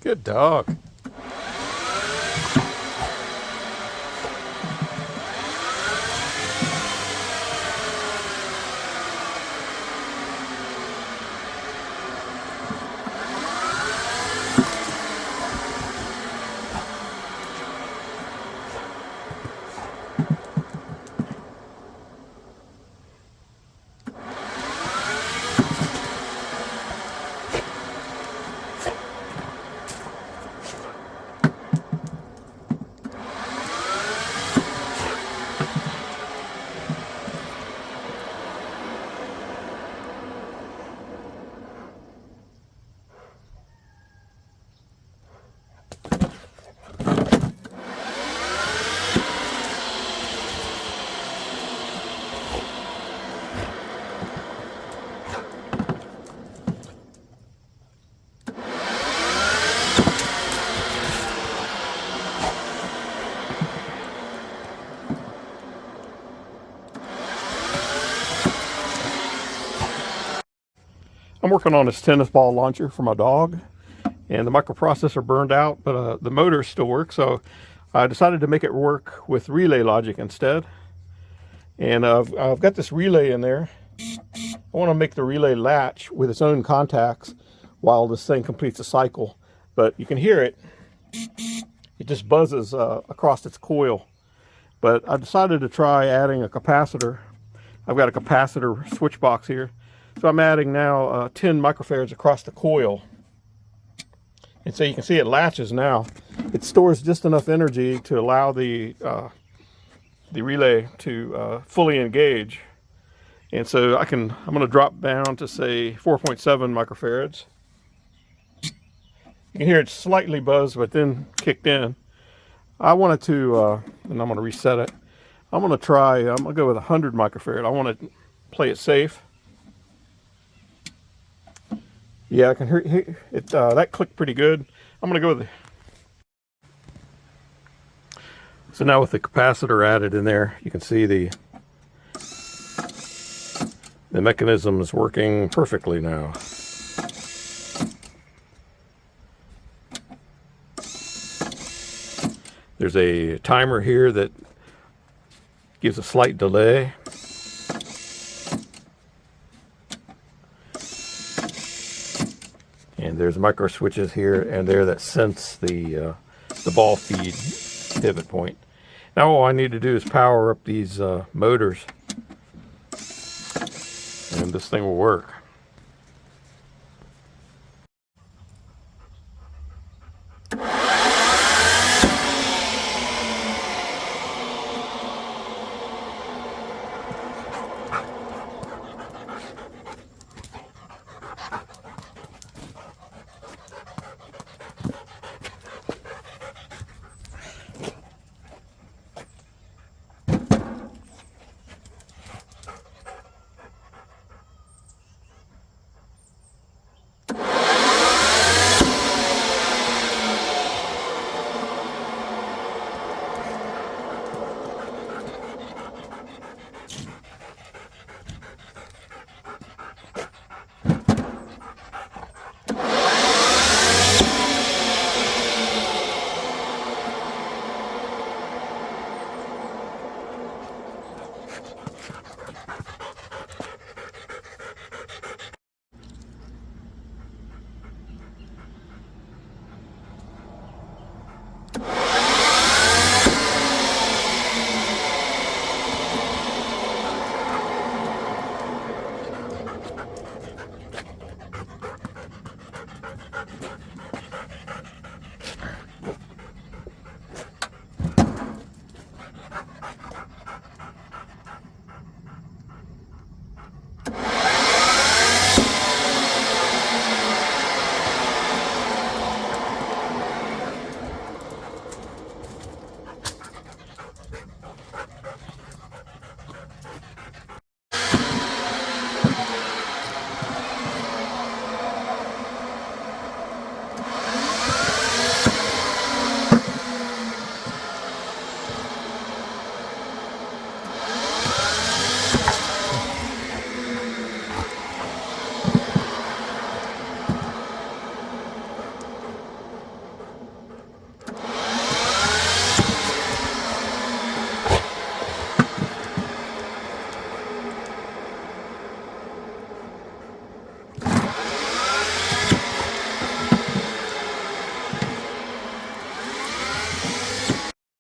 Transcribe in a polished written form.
Good dog. I'm working on this tennis ball launcher for my dog, and the microprocessor burned out, but the motor still works, so I decided to make it work with relay logic instead. And I've got this relay in there. I want to make the relay latch with its own contacts while this thing completes a cycle, but you can hear it. It just buzzes across its coil. But I decided to try adding a capacitor. I've got a capacitor switch box here. So I'm adding now 10 microfarads across the coil. And so you can see it latches now. It stores just enough energy to allow the relay to fully engage. And so I'm going to drop down to say 4.7 microfarads. You can hear it slightly buzz, but then kicked in. I wanted to, and I'm going to reset it. I'm going to go with 100 microfarad. I want to play it safe. Yeah, I can hear it. That clicked pretty good. I'm going to go with So now with the capacitor added in there, you can see the mechanism is working perfectly now. There's a timer here that gives a slight delay. And there's micro switches here and there that sense the ball feed pivot point. Now all I need to do is power up these motors, and this thing will work.